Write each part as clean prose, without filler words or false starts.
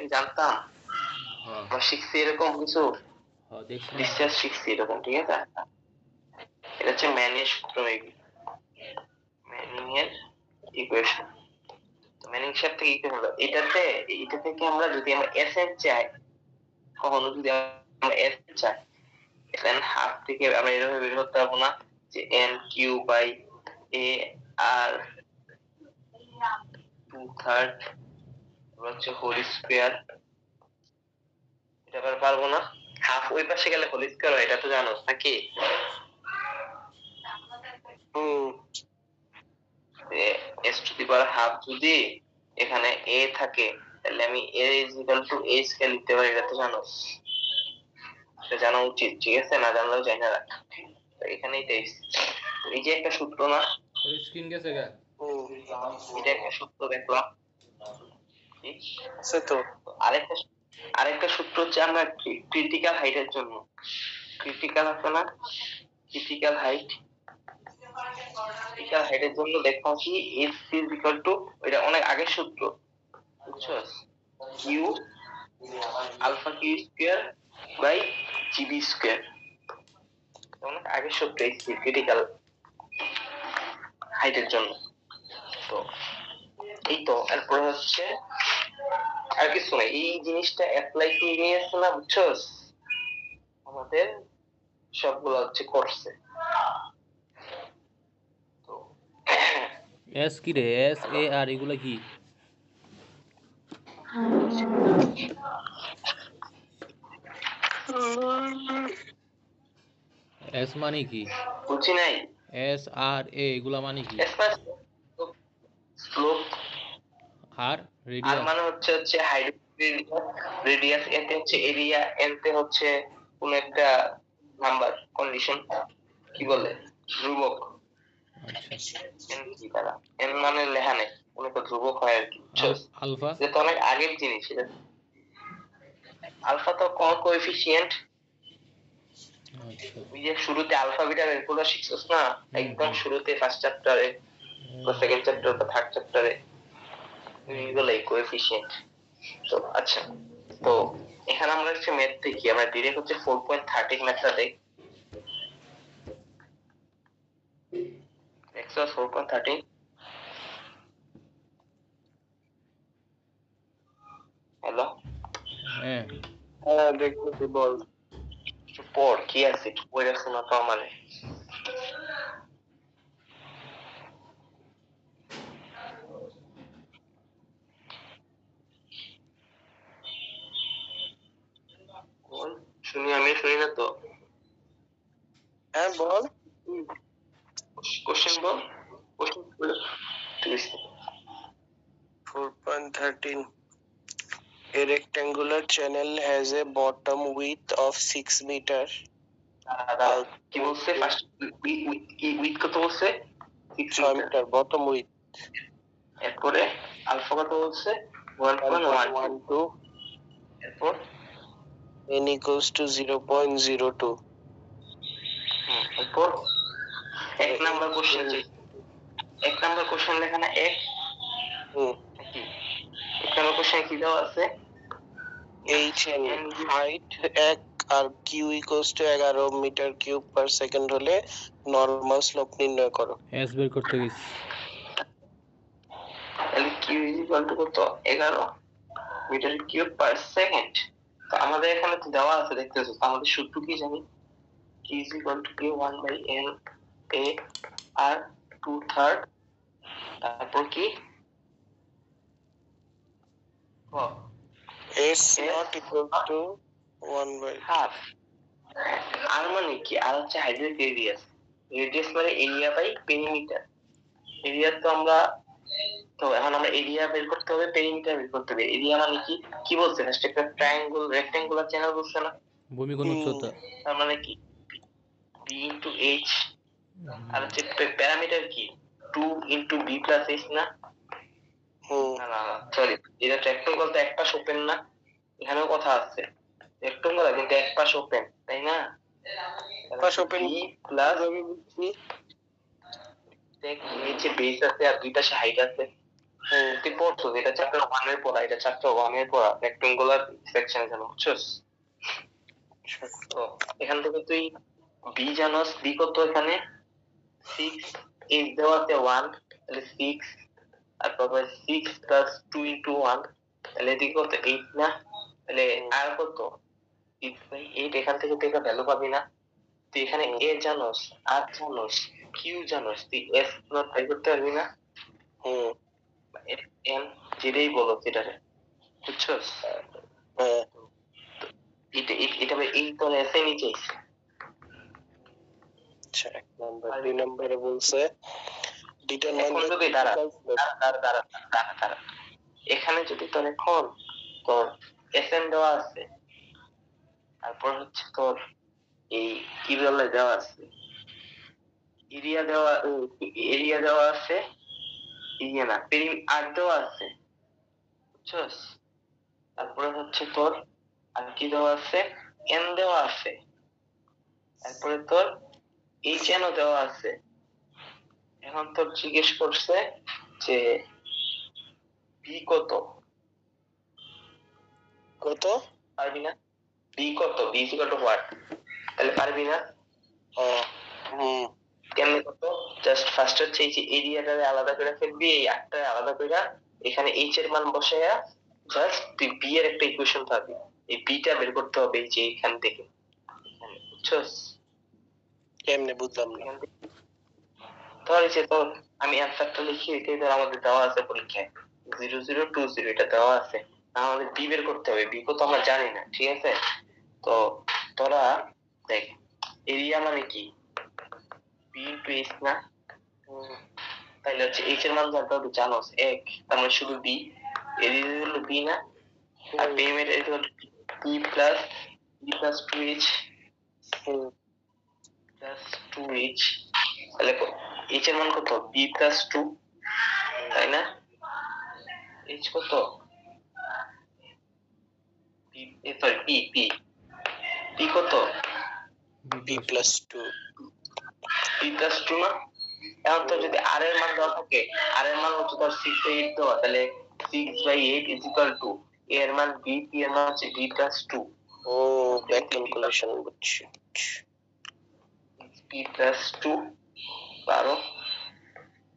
কি জানতাম? হ্যাঁ আমরা শিখছি এরকম কিছু, হ্যাঁ দেখছি না তো। ডিসচার্জ শিখছি এরকম, ঠিক আছে? এটা হচ্ছে ম্যানের সূত্র, ম্যানিং এর ইকুয়েশন। ম্যানিং সাহেব থেকে কি হলো, এটা থেকে আমরা যদি আমরা এস এর চাই, কখনো যদি আমরা এস চাই, এখানে হাফ থেকে আমরা এভাবে বের করতে পারবো না যে এন কিউ বাই এ আর 2/3 হচ্ছে হোল স্কয়ার, এটা আবার পারবো না। হাফ ওই পাশে গেলে হোল স্কয়ার হয়, এটা তো জানো নাকি? S to the power half যদি এখানে এ থাকে, তাহলে আমি A is equal to A square লিখতে পারি, এটা তো জানো, এটা জানা উচিত, ঠিক আছে? না জানলেও যাই না, এখানেই এই যে একটা সূত্র না, স্ক্রিন গেছে গা। এটা একটা সূত্র দেখলাম, সে তো আরেকটা আরেকটা সূত্র হচ্ছে আমরা ক্রিটিক্যাল হাইটের জন্য, ক্রিটিক্যাল আছে না, ক্রিটিক্যাল হাইট, ক্রিটিক্যাল হাইটের জন্য দেখলাম কি এস ইজ ইকুয়াল টু, এটা অনেক আগের সূত্র, বুঝছো? Q alpha Q square by GB square, অনেক আগের সূত্র এই ক্রিটিক্যাল হাইটের জন্য। তো এই তো এরপর হচ্ছে আর কিছু না, এই জিনিসটা অ্যাপ্লাই করে নিয়েছে না, বুঝছো? আমাদের সবগুলো হচ্ছে করছে। তো এস কি রে, এস এ আর এগুলা কি? এস মানে কি? বুঝি নাই। এস আর এ এগুলা মানে কি? স্লোপ, আর আর রেডিয়াস? মানে হচ্ছে রেডিয়াস, এতে হচ্ছে এরিয়া, এনতে হচ্ছে কোন একটা নাম্বার, কন্ডিশন, কি বলে, ধ্রুবক। আচ্ছা। এন কি তারা, এন মানে লেখা নেই, কোন একটা ধ্রুবক হয় আর কি, বুঝছো? আলফা? এটা তো অনেক আগের জিনিস এটা। আলফা তো কোএফিসিয়েন্ট, আচ্ছা। ওই যে শুরুতে আলফা বিটা বের করে শিখছস না, একদম শুরুতে ফার্স্ট চ্যাপ্টারে বা সেকেন্ড চ্যাপ্টার বা থার্ড চ্যাপ্টারে, এইগুলাই কোএফিসিয়েন্ট। তো আচ্ছা, তো এখানে আমরা হচ্ছে ম্যাথ দেখি, আমরা ডিরেক্ট হচ্ছে 4.13 ম্যাথটা দেখ, দেখছো 4.13? হ্যালো, হ্যাঁ হ্যাঁ দেখতেছি, বল। একটু পড়, কি আছে একটু পড়ে শোনা তো আমারে। বল, শুনি, আমি শুনি না তো। হ্যাঁ বল, কোশ্চেন বল, কোশ্চেন বল। 4.13, A rectangular channel has a bottom width of 6 meter. কি বলছে ফার্স্ট, উইথ কত বলছে? 6 মিটার বটম উইথ। এরপরে আলফা কত বলছে? 1.12। এরপর n equals to 0.02। এরপর এক নাম্বার কোশ্চেন, এক নাম্বার কোশ্চেন লেখা না এক, কি এক নাম্বার কোশ্চেন কি দেওয়া আছে? h and height এক আর q equals to 11 metre cube per second হলে নরমাল স্লোপ নির্ণয় করো। এস বের করতে গেছি। তাহলে q ইকুয়াল টু কত? 11 মিটার কিউব পার সেকেন্ড। তো আমাদের এখানে তো দেওয়া আছে, দেখতেছো তো, আমাদের সূত্র কি জানি? q equal to q1 by n a R 2/3, তারপর কি s not equal to 1 by half। আর মানে কি? আর হচ্ছে হাইড্রোলিক রেডিয়াস, রেডিয়াস মানে এরিয়া বাই পেরিমিটার। এরিয়া তো আমরা, তো এখন আমরা এরিয়া বের করতে হবে, পেরিমিটার বের করতে হবে। এরিয়া মানে কি, কি বলছে ফার্স্ট? একটা ট্রায়াঙ্গল, রেক্ট্যাঙ্গুলার চ্যানেল বলছে না? ভূমি কোণ উচ্চতা। তার মানে কি b ইনটু h, আর হচ্ছে প্যারামিটার কি 2 ইনটু b প্লাস h না? না না না, সরি, এটা রেক্ট্যাঙ্গল তো এক পাশ ওপেন না, এখানেও কথা আছে, রেক্ট্যাঙ্গল কিন্তু এক পাশ ওপেন, তাই না? এক পাশ ওপেন প্লাস দেখ, নিচে বেস আছে আর দুই পাশে হাইট আছে, তুই পড়ছো এটা চ্যাপ্টার 1 এর পড়া, এটা চ্যাপ্টার 1 এর পড়া রেক্টেঙ্গুলার সেকশনে জানো, বুঝছস? তো এখান থেকে তুই বি জানোস, বি কত এখানে 6, এইচ দেওয়া আছে 1, তাহলে 6 আর তারপরে 6 প্লাস 2 ইনটু 1, তাহলে এদিকে কত 8 না, তাহলে আর কত 6/8, এখান থেকে তুই একটা ভ্যালু পাবি না। তুই এখানে এ জানোস, আর জানোস, কিউ জানোস, তুই এস নট বাই করতে পারবি না। এন যেটাই বলো সেটারে, বুঝছস? এটা এই তোর এসে নিচে। আচ্ছা, 1 নাম্বার 2 নম্বরে বলছে ডিটারমাইন যদি দাঁড়া, এখানে যদি তোর এখন তোর এসএন দেওয়া আছে, তারপর হচ্ছে তোর এই কি বলে দেওয়া আছে, এরিয়া দেওয়া আছে, ইয়ে না পেরিম আর দেওয়া আছে, বুঝছস? তারপরে হচ্ছে তোর আর কি দেওয়া আছে, এন দেওয়া আছে, তারপরে তোর এইচ এন ও দেওয়া আছে। এখন তোর জিজ্ঞেস করছে যে বি কত, কত পারবি না? বি কত, B is equal to what, তাহলে পারবি না। কেমনে কত, জাস্ট ফার্স্ট হচ্ছে এই যে এরিয়াটারে আলাদা করে ফেলবি, এই আটটা আলাদা করে এখানে এইচ এর মান বসায়া জাস্ট তুই বি এর একটা ইকুয়েশন পাবি, এই বিটা বের করতে হবে এই যে এখান থেকে, বুঝছস? কেমনে বুঝলাম না। ধর এই যে তোর আমি অ্যান্সারটা লিখি, এটাই ধর আমাদের দেওয়া আছে পরীক্ষায় 0020, এটা দেওয়া আছে, আমাদের বি বের করতে হবে, বি কত আমরা জানি না, ঠিক আছে? তো তোরা দেখ এরিয়া মানে কি বি ইনটু এইচ না, তাইলে হচ্ছে এইচ এর মান জানতে হবে জানোস 1, তার মানে শুধু বি, এরিয়া হলো বি না, আর পেরিমিটার হলো B plus 2h plus 2h, তাহলে এইচ এর মান কত বি প্লাস 2, তাই না? এইচ কত সরি পি পি পি কত বি প্লাস 2, বি প্লাস 2 না। এখন তো যদি আর এর মান দেওয়া থাকে, আর এর মান হচ্ছে তার 6/8 দেওয়া, তাহলে 6/8 ইজ ইকুয়াল টু এর মান বি, পি এর মান হচ্ছে বি প্লাস 2। ও ব্যাক ক্যালকুলেশন বুঝছি, B plus 2 12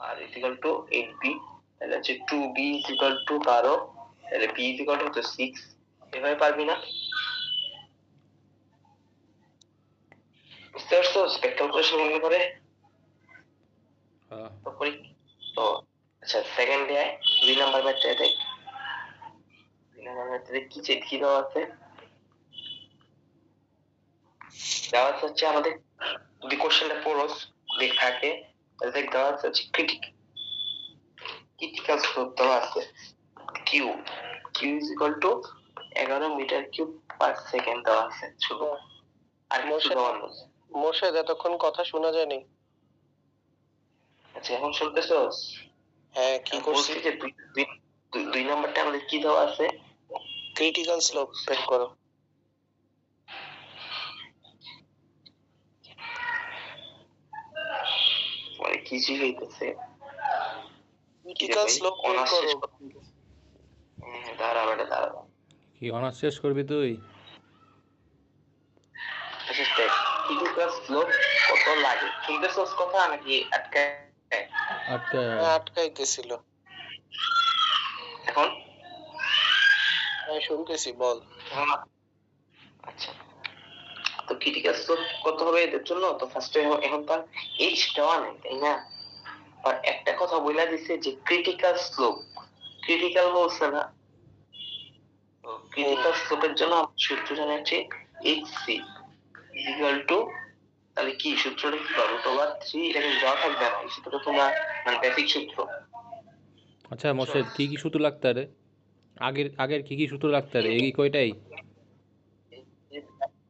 R is equal to 8b, তাহলে হচ্ছে 2b ইজ ইকুয়াল টু 12, তাহলে b ইজ ইকুয়াল টু 6। এভাবে পারবি না? বুঝতে পারছো স্পেক্ট্রাল ক্যালকুলেশন মনে করে? তো করি তো। আচ্ছা সেকেন্ড ডে 2 নাম্বার ম্যাথটা দেখ, 2 নাম্বার ম্যাথে কি চেক কি দেওয়া আছে, দেওয়া আছে হচ্ছে আমাদের যদি কোশ্চেনটা পড়োস দেখ থাকে, তাহলে দেখ দেওয়া আছে হচ্ছে ক্রিটিক্যাল স্লোপ দেওয়া আছে Q, Q is equal to 11 metre cube per second দেওয়া আছে শুধু, আর কিছু দেওয়া নেই। মোর্শেদ এতক্ষণ কথা শোনা যায়নি। আচ্ছা এখন শুনতেছস? হ্যাঁ কি করছিস? যে 2 নাম্বারটা আমাদের কি দেওয়া আছে, ক্রিটিক্যাল স্লোপ বের করো। মানে কি হইতেছে, ক্রিটিক্যাল স্লোপ বের করো। দাঁড়া বেটা দাঁড়া, কি অনার্স শেষ করবি তুই? আচ্ছা দেখ ক্রিটিক্যাল স্লোপ কত লাগে, শুনতেছস কথা নাকি আটকাইতেছিল? এখন শুনতেছি, বল। আচ্ছা তো ক্রিটিক্যাল স্লোপ কত হবে এদের জন্য, তো ফার্স্টে এখন তার এইচ দেওয়া নেই তাই না, আর একটা কথা বলে দিছে যে ক্রিটিক্যাল স্লোপ, ক্রিটিক্যাল বলছে না, তো ক্রিটিক্যাল স্লোপের জন্য সূত্র জানা আছে এইচসি ইকুয়াল টু, তাহলে কি সূত্রটা কি পাবো, তোমরা 3 এটা কিন্তু দেওয়া থাকবে না, এই সূত্রটা তোমরা মানে বেসিক সূত্র। আচ্ছা মোর্শেদ কি কি সূত্র লাগতে রে, আগের কি কি সূত্র লাগতে রে, এই কয়টাই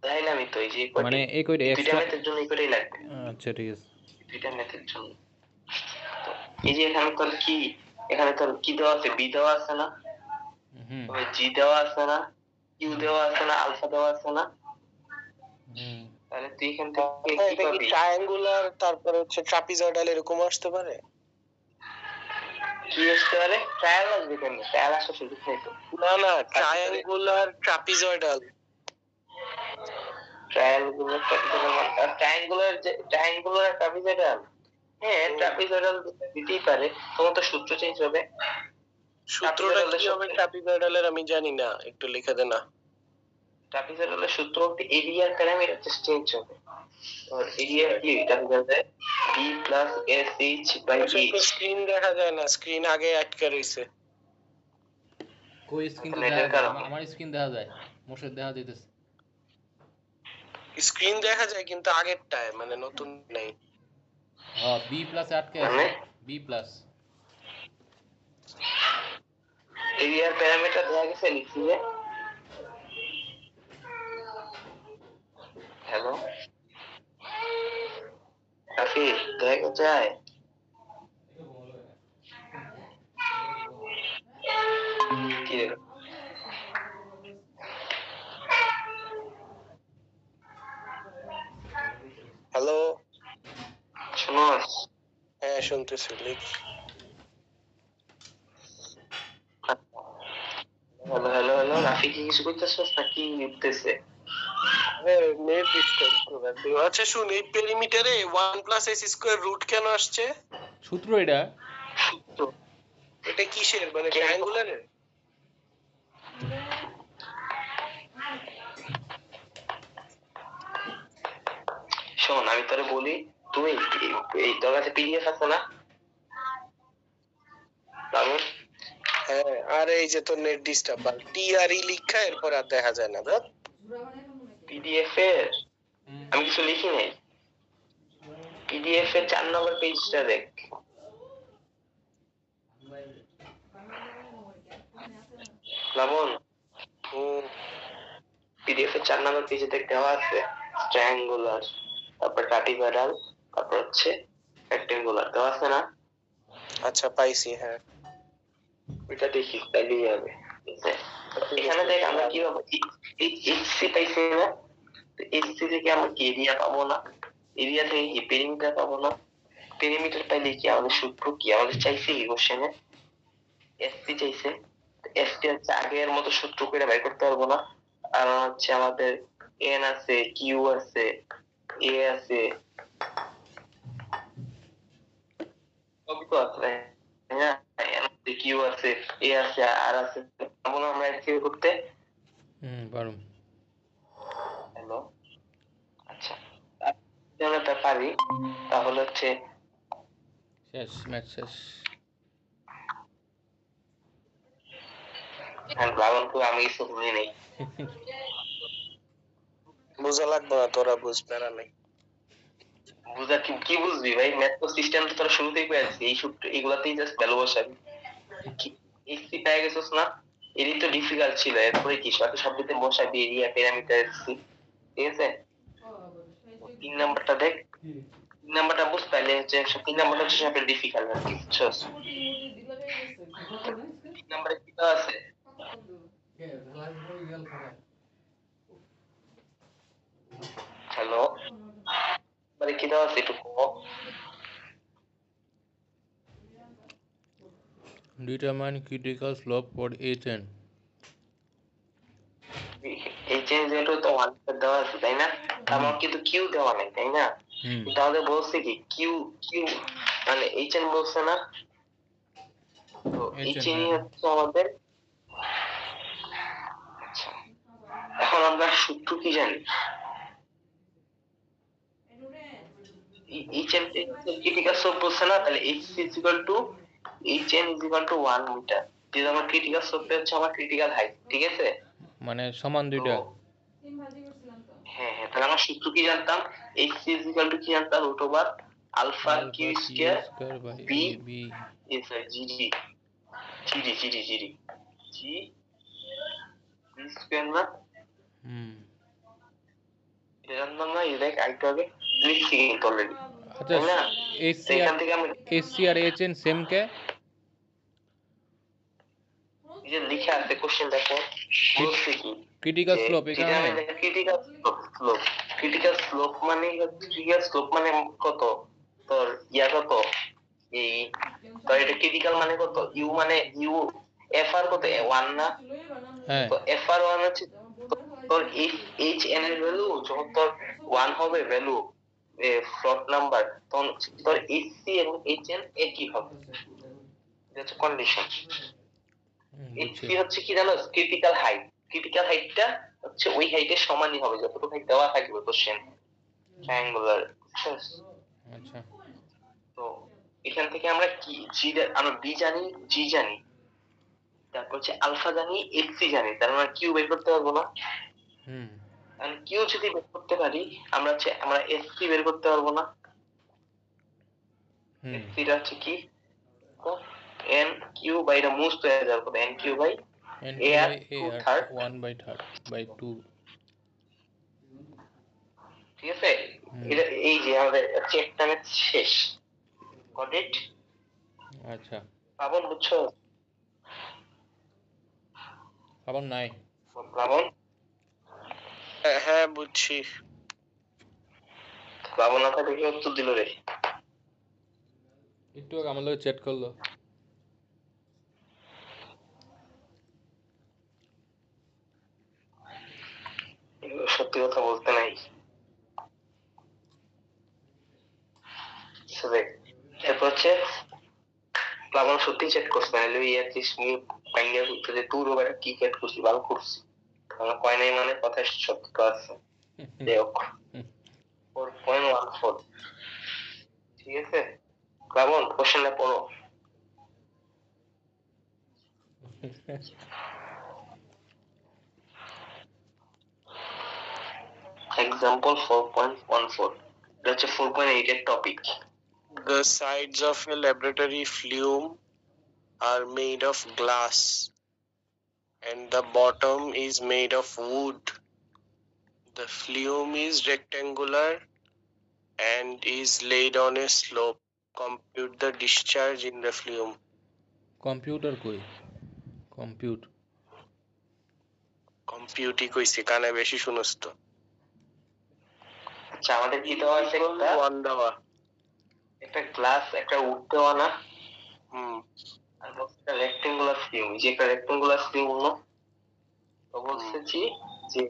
দেখাইলামই তো, এই যে মানে এই কয়টা দুইটা এক্সট্রা? ম্যাথের জন্য এই কয়টাই লাগবে। আচ্ছা ঠিক আছে। দুইটা ম্যাথের জন্য তো এই যে এখানে তোর কি, এখানে তোর কি দেওয়া আছে, বি দেওয়া আছে না, জি দেওয়া আছে না, কিউ দেওয়া আছে না, আলফা দেওয়া আছে না, তাহলে তুই এখান থেকে কি পাবি, ট্রায়াঙ্গুলার তারপরে হচ্ছে ট্রাপিজয়েডাল এরকম আসতে পারে। কি আসতে পারে? ট্রায়াল আসবে কেন? ট্রায়াল আসা শুরু হইতো না না, ট্রায়াঙ্গুলার ট্রাপিজয়েডাল। Triangular trapezoidal. হ্যাঁ, ট্রাপিজয়েডাল দিতেই পারে। তোমার তো সূত্র চেঞ্জ হবে। সূত্রটা কি হবে ট্রাপিজয়েডালের আমি জানি না, একটু লিখে দে না। ট্রাপিজয়েডালের সূত্র হচ্ছে এরিয়ার প্যারামিটার জাস্ট চেঞ্জ হবে। আর এরিয়া কি ট্রাপিজয়েডালে b plus sh by h। Screen দেখা যায় না, স্ক্রিন আগে আটকে রইছে। কই স্ক্রিন তো নেটের দেখা যায়, কারণে। আমার স্ক্রিন দেখা যায়, মোশের দেখা যাইতেছে। স্ক্রিন দেখা যায় কিন্তু আগেরটায়, মানে নতুন নেই। হ্যাঁ, b প্লাস আটকে আছে, মানে b প্লাস। এরিয়ার প্যারামিটার দেওয়া গেছে, লিখছি যে হ্যালো কাফি দেখা যায়। কি রে? হ্যালো, শোনো? হ্যাঁ শুনতেছি, লিখ। হ্যালো হ্যালো হ্যালো, রাফি কি কিছু করতেছস নাকি লিখতেছে? নেট ডিস্টার্ব করে দিও। আচ্ছা শুন, এই পেরিমিটারে 1 প্লাস s স্কয়ার রুট কেন আসছে? সূত্র এটা। সূত্র এটা কিসের, মানে ট্রায়াঙ্গুলারের? শোন, আমি তোরে বলি, তুই এই তোর কাছে পিডিএফ আছে না? তারপর হ্যাঁ, আর এই যে তোর নেট ডিস্টার্ব, টি আর ই লিখা এরপর আর দেখা যায় না। ধর পিডিএফ এর আমি কিছু লিখি নাই। পিডিএফ এর 4 নম্বর পেজটা দেখ। লাবণ, পিডিএফ এর 4 নম্বর পেজে দেখ দেওয়া আছে ট্রায়াঙ্গুলার, তারপর ট্রাপিজয়েডাল, তারপর হচ্ছে রেক্টেঙ্গুলার দেওয়া আছে না? আচ্ছা পাইছি, হ্যাঁ। ওইটা দেখি তাইলেই হবে। এখানে দেখ আমরা কি পাবো, এইচসি পাইছি না? এইচসি থেকে আমরা কি এরিয়া পাবো না? এরিয়া থেকে কি পেরিমিটার পাবো না? পেরিমিটার পাইলে কি আমাদের সূত্র কি আমাদের চাইছে কি কোশ্চেনে? এসসি চাইছে। এসসি হচ্ছে আগের মতো সূত্র করে বের করতে পারবো না। আর হচ্ছে আমাদের এন আছে, কিউ আছে, এ আছে, সবই তো আছে, হ্যাঁ, এন আছে, কিউ আছে, এ আছে, আর আছে। এমন আমরা এসসি করতে পারুম। হ্যালো, আচ্ছা, যদি আমরা তা পারি তাহলে হচ্ছে শেষ, ম্যাচ শেষ। আমি কিছু বুঝি নেই। বোঝা লাগবে না, তোরা বুঝ, প্যারা নেই। বুঝা কি বুঝবি ভাই? ম্যাথ তো সিস্টেম তো তোরা শুরুতেই পেয়েছিস, এই সূত্র এগুলাতেই জাস্ট ভ্যালু বসাবি। এসসি পেয়ে গেছিস না? এরই তো ডিফিকাল্ট ছিল, এরপরে কি বাকি সবকিছু বসাবি, এরিয়া প্যারামিটার এসসি, ঠিক আছে? 3 নাম্বারটা দেখ, 3 নাম্বারটা বুঝ, তাইলে হচ্ছে 3 নাম্বারটা হচ্ছে সবচেয়ে ডিফিকাল্ট আর কি, বুঝছস? 3 নাম্বারে কি দেওয়া আছে? হ্যালো, মানে কি দেওয়া আছে একটু কম? Determine critical slope for a chain. এই চেঞ্জ রেটও তো 1 দেওয়া আছে তাই না? আমার কিন্তু কিউ দেওয়া নাই তাই না? তাহলে বলছে কি কিউ কিউ মানে এইচ এন বলছে না? তো এইচ এন হচ্ছে আমাদের। আচ্ছা, এখন আমরা সূত্র কি জানি? এইচ এন ক্রিটিক্যাল স্লোপ বলছে না? তাহলে H C is equal to H N is equal to 1 metre. যেটা আমার ক্রিটিক্যাল স্লোপটা হচ্ছে আমার ক্রিটিক্যাল হাইট, ঠিক আছে? মানে সমান দুইটা। হ্যাঁ হ্যাঁ, তাহলে আমরা সূত্র কি জানতাম? H C is equal to কি জানতাম? Root over alpha Q square B S I GD GD GD GD G B square না? এটা জানতাম না, এই দেখ আইতে হবে, লিখছি কিন্তু অলরেডি। আচ্ছা, এসসি আর এইচএন সেম কে? এই যে লিখে আছে কোশ্চেন দেখো, বলছে কি ক্রিটিক্যাল স্লোপ এখানে। ক্রিটিক্যাল স্লোপ মানে কত? তোর ইয়া কত? এই তো এটা ক্রিটিক্যাল মানে কত, ইউ মানে ইউ এফ আর কত 1 না, হ্যাঁ তো এফ আর 1 হচ্ছে তোর এইচ এন এর ভ্যালু যখন তোর 1 হবে ভ্যালু ফ্লোট নাম্বার, তখন তোর এইচ সি এবং এইচ এন একই হবে, এটা হচ্ছে কন্ডিশন। এইচ বুঝছি সি হচ্ছে কি জানো, ক্রিটিক্যাল হাইট, ক্রিটিক্যাল হাইটটা হচ্ছে ওই হাইটের সমানই হবে যতটুকু হাইট দেওয়া থাকবে কোশ্চেন ট্রায়াঙ্গুলার। আচ্ছা তো এখান থেকে আমরা কি জি, আমরা বি জানি, জি জানি, তারপর হচ্ছে আলফা জানি, এক্স সি জানি, তার মানে কিউ বের করতে পারবো না। হুম আর কিউ যদি বের করতে পারি আমরা হচ্ছে আমরা এস সি বের করতে পারবো না। হুম এস সি টা হচ্ছে কি, এন কিউ বাই, এটা মুস্ত হয়ে যাবে, N Q by n A q R by a two আর থার্ড, 1/3/2 ঠিক আছে। হুম এটা এই যে আমাদের চেক টাইম শেষ, গট ইট। আচ্ছা প্লাবন বুঝছো, আবার নাই প্লাবন, হ্যাঁ বুঝছি। প্লাবন না থাকলে কি উত্তর দিল রে। একটু আগে আমার লোক চ্যাট করলো এগুলো সত্যি কথা বলতে নাই। তবে এরপর হচ্ছে প্লাবন সত্যি চ্যাট করছে, নাহলে ওই আর কি পাইঙ্গা করতে যে তুই রোবার কি চ্যাট করছি, ভালো করছি, আমার কয় নাই মানে কথা সত্য আছে। যাই হোক 4.14, ঠিক আছে। প্লাবন কোশ্চেনটা পড়ো। এক্সাম্পল 4.14, এটা হচ্ছে 4.8 এর topic. The sides of a laboratory flume are made of glass and the bottom is made of wood. The flume is rectangular and is laid on a slope. Compute the discharge in the flume. Computer কই compute কম্পিউটই কইছি, কানে বেশি শুনস তো। আচ্ছা আমাদের কি দেওয়া আছে, একটা ওয়ান দেওয়া। একটা গ্লাস, একটা উড দেওয়া না, হুম আর বলছে একটা রেক্টেঙ্গুলার ফিল্ম, যে একটা রেক্টেঙ্গুলার ফিল্ম না, তো বলছে যে যে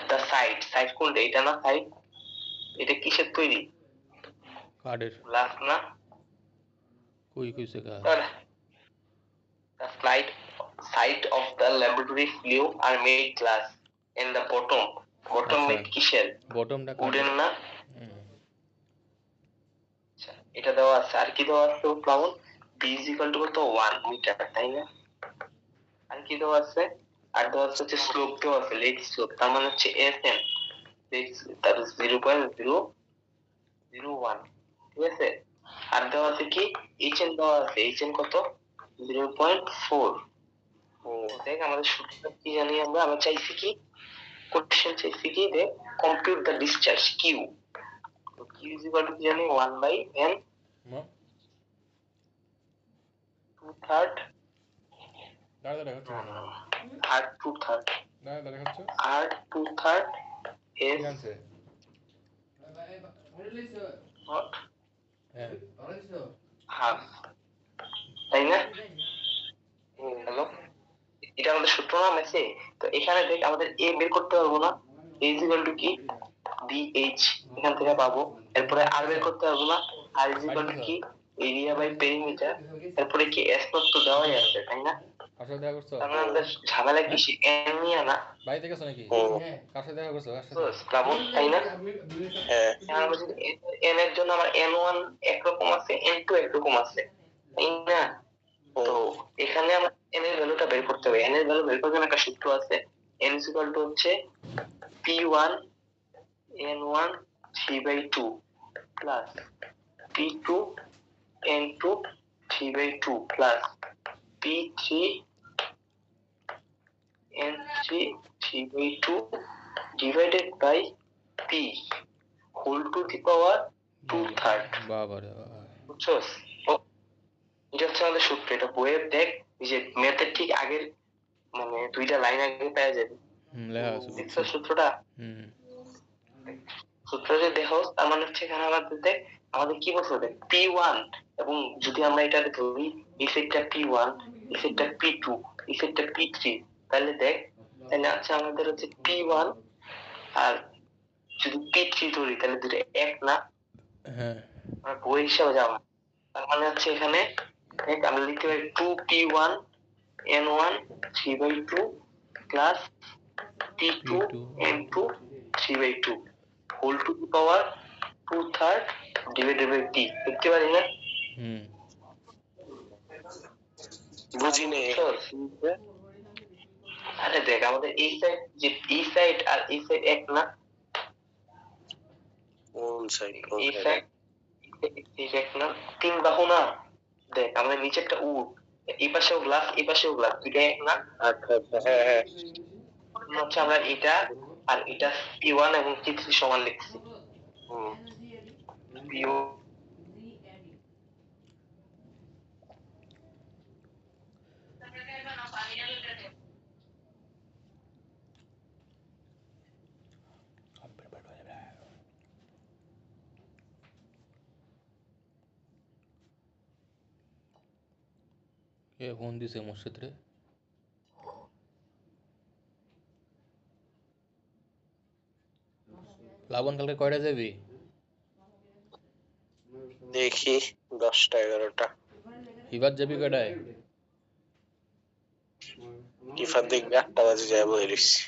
দা সাইড, সাইড কোনটা, এটা না সাইড, এটা কিসের তৈরি, কার্ডের গ্লাস না, কই কইছে কার the side of the laboratory flue are made glass and the bottom আচ্ছা made কিসের, বটমটা উডেন কার্ডের না। আচ্ছা, এটা দেওয়া আছে, আর কি দেওয়া আছে প্লাবন, b is equal to কত 1 মিটার, তাই না। আর কি দেওয়া আছে, আর দেওয়া আছে হচ্ছে স্লোপ দেওয়া আছে, লেট স্লোপ, তার মানে হচ্ছে sn, তার 0.001, ঠিক আছে। আর দেওয়া আছে কি hn, দেওয়া আছে hn কত 0.4। ও দেখ আমাদের সূত্রটা কি জানি আমরা, আমরা চাইছি কি, কোশ্চেন চাইছি কি যে কম্পিউট দ্য ডিসচার্জ কিউ, তো কিউ ইজ ইকুয়াল টু কি জানি 1 বাই n 2/3 দাঁড়া দেখাচ্ছে কেন আর 2/3 দাঁড়া দেখাচ্ছে আর 2/3 ঠিক is আছে not হ্যাঁ half, তাই না। হ্যালো, এটা আমাদের সূত্র না আছে, তো এখানে দেখ আমাদের a বের করতে পারবো না, a is equal to কি dh, এখান থেকে পাবো। এরপরে r বের করতে পারবো না, r is equal to কি এরিয়া বাই পেরিমিটার। এরপরে কি s নট তো দেওয়াই আছে, তাই না। কার সাথে দেখা করছো তার মানে আমাদের ঝামেলা কি n নিয়ে না, বাড়িতে গেছো নাকি কার সাথে দেখা করছো কার সাথে প্লাবন, তাই না। হ্যাঁ এখানে আমরা যদি n এর জন্য আমার n1 একরকম আছে, n2 একরকম আছে, তাই না। তো এখানে আমরা n এর ভ্যালুটা বের করতে হবে, n এর ভ্যালু বের করার জন্য একটা সূত্র আছে, n is equal to হচ্ছে p1 n1 3/2 plus p2 n2 3/2 plus p3 n3 3/2 divided by p whole to the power 2/3, বাবা রে বাবা বুঝছো। ও, এটা হচ্ছে আমাদের সূত্র, এটা বইয়ে দেখ, যে ম্যাথের ঠিক আগের মানে দুইটা লাইন আগে পেয়ে যাবে, লেখা আছে দেখছো বুঝছি সূত্রটা। হুম সূত্র যে দেখো, তার মানে হচ্ছে এখানে আমাদের দেখ আমাদের কি বলছে, দেখ P1 এবং যদি আমরা এটা ধরি এই সেটটা P1, এই সেটটা P2, এই সেটটা P3, তাহলে দেখ, তাহলে আচ্ছা আমাদের হচ্ছে P1 আর যদি P3 ধরি তাহলে দুটো এক না? হ্যাঁ আমরা বই হিসাবে যাবো, তার মানে হচ্ছে এখানে দেখ আমরা লিখতে পারি 2P1 N1 3/2 plus P2 P2 N2 3/2 whole to the power 2/3 divided by T লিখতে পারি না? হুম বুঝিনি। আরে দেখ আমাদের এই সাইড যে এই সাইড আর এই সাইড এক না? কোন সাইড কোন এই সাইড? সাইড এই এক না? তিন বাহু না? দেখ আমাদের নিচেরটা উড, এই পাশেও গ্লাস এই পাশেও গ্লাস, দুইটা এক না? আচ্ছা আচ্ছা, হ্যাঁ হ্যাঁ। হচ্ছে আমরা এটা আর এটা P1 এবং P3 সমান লিখছি। হুম। P1 কে ফোন দিছে মোর্শেদ রে? লাবণ কালকে কয়টা যাবি? দেখি 10টা 11টা। এবার যাবি কয়টায়? টিফার দেখবি 8টা বাজে যায় বই রইছি।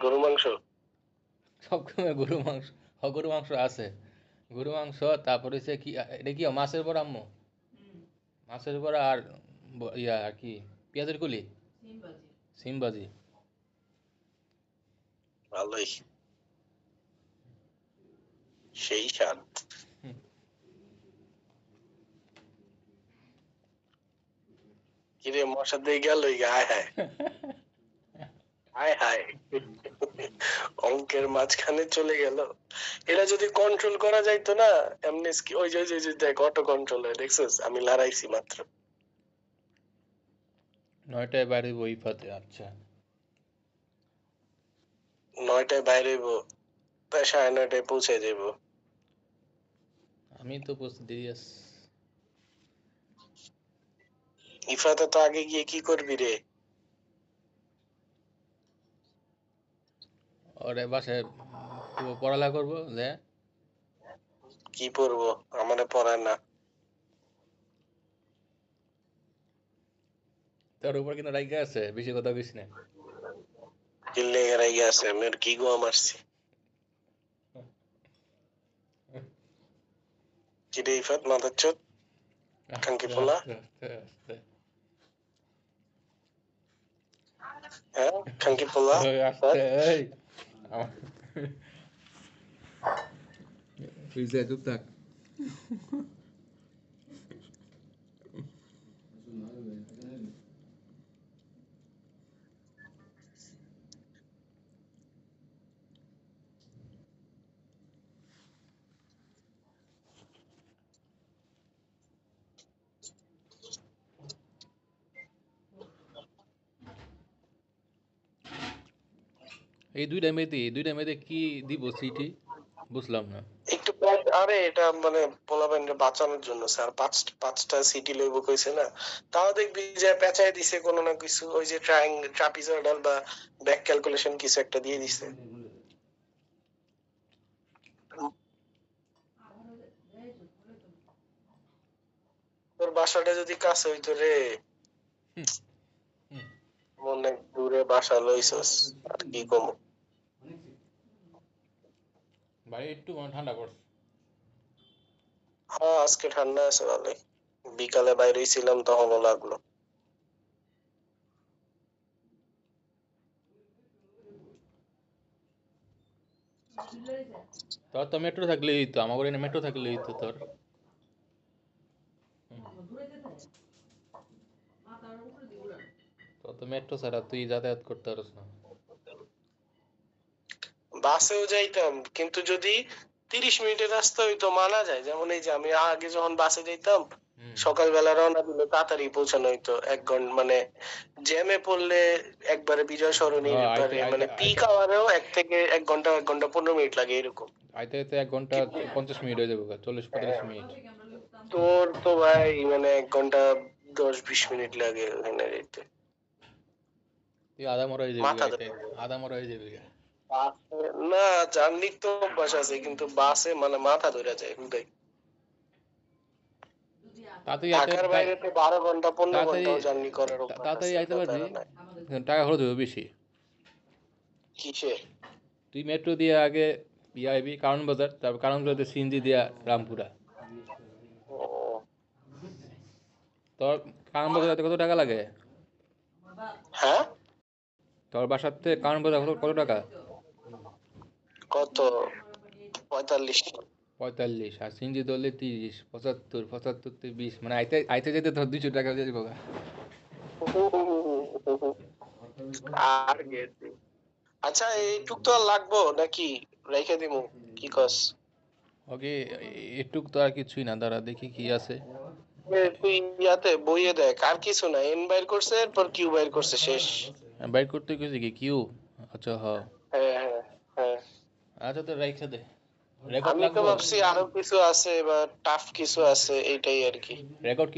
গরু মাংস সবসময় গরু মাংস। গরু মাংস আছে, গরু মাংস, তারপরে হচ্ছে কি এটা কি মাছের বড়া আম্মু? মাছের বড়া আর ইয়া আর কি পেঁয়াজের কলি, সিম ভাজি। ভালোই, সেই স্বাদ। কিরে মশা দিয়ে গেল, হায় হায় হায় হায়, অঙ্কের মাঝখানে চলে গেল। এটা যদি কন্ট্রোল করা যাইতো না এমনি, ওই যে দেখ অটো কন্ট্রোল হয়, দেখছিস? আমি লড়াইছি মাত্র। 9টায় বাইরে বই ফাতে। আচ্ছা 9টায় বাইরে হইব, প্রায় 9:30টায় পৌঁছে যাইব। আমি তো বসে দেরি আছে। ইফাতে তো আগে গিয়ে কি করবি রে? ওরে বাসায় পড়ালেখা করবো যে। কি পড়বো? আমারে পড়ায় না। তার উপর কিন্তু রাইগা আছে, বেশি কথা কইস না। কিল্লে গেরাই গেছে, আমি ওর কি গোয়া মারছি। কি রে ইফাত, মাথার চোদ খাঙ্কি পোলা, আস্তে। হ্যাঁ খাঙ্কি পোলা। ওই আস্তে, এই তুই যা চুপ থাক। এই দুইটা মেয়েতে কি দিব সিটি বুঝলাম না। একটু আরে এটা মানে পোলাপানকে বাঁচানোর জন্য স্যার 5টা সিটি লইব কইছে না, তাও দেখবি যে পেঁচায় দিছে কোনো না কিছু, ওই যে ট্রাপিজয়েডাল বা ব্যাক ক্যালকুলেশন কিছু একটা দিয়ে দিছে। তোর বাসাটা যদি কাছে হইতো রে, অনেক দূরে বাসা লইছস, আর কি কম। ভাই একটু ঠান্ডা পড়ছে। হ্যাঁ আজকে ঠান্ডা আছে ভালোই, বিকালে বাইরে ছিলাম তখনও লাগলো। তোর তো মেট্রো থাকলেই হইতো, আমার এখানে মেট্রো থাকলেই হইতো তোর। তোর তো মেট্রো ছাড়া তুই যাতায়াত করতে পারস না। বাসেও যাইতাম, কিন্তু যদি 30 মিনিটের রাস্তা হইতো মানা যায়, যেমন এই যে আমি আগে যখন বাসে যাইতাম সকালবেলা রওনা দিলে তাড়াতাড়ি পৌঁছানো হইতো 1 ঘন্টা, মানে জ্যামে পড়লে একবারে বিজয় সরণি মানে পিক আওয়ারেও 1 ঘন্টা 15 মিনিট লাগে এরকম। আইতে আইতে 1 ঘন্টা 50 মিনিট হয়ে যাবে, 40-45 মিনিট। তোর তো ভাই মানে 1 ঘন্টা 10-20 মিনিট লাগে ওখানে যেতে। তুই আধা মরা হয়ে যাবি, আধা মরা হয়ে যাবি। না জার্নির তো অভ্যাস আছে, কিন্তু বাসে মানে মাথা ধরে যায় হুদাই। ঢাকার বাইরে তো 12 ঘন্টা 15 ঘন্টাও জার্নি করার অভ্যাস আছে। তাড়াতাড়ি আইতে পারবি, টাকা খরচ হবে বেশি। কিসে? তুই মেট্রো দিয়ে আগে আইবি কারণ বাজার, তারপর কারণ বাজার সিএনজি দিয়া রামপুরা। তোর কারণ বাজার কত টাকা লাগে? হ্যাঁ তোর বাসার থেকে কারণ বাজার কত টাকা? কত? 45। 45 আর সিএনজি ধরলে 30, 75, 75 তে 20, মানে আইতে যেতে তোর 200 টাকা দিয়ে দিব। আর গেছি। আচ্ছা এইটুক তো আর লাগবো নাকি রেখে দিমু? কি কস? ওকে, এটুক তো আর কিছুই না, দাঁড়া দেখি কি আছে। তুই ইয়াতে বইয়ে দেখ, আর কিছু না। এন বাইর করছে, এরপর কিউ বাইর করছে, শেষ। বাইর করতে গেছি কি কিউ? আচ্ছা হ্যাঁ হ্যাঁ হ্যাঁ। আচ্ছা তো রেখে দে। আমি তো ভাবছি আরো কিছু আছে বা টাফ কিছু আছে, এইটাই আর কি। রেকর্ড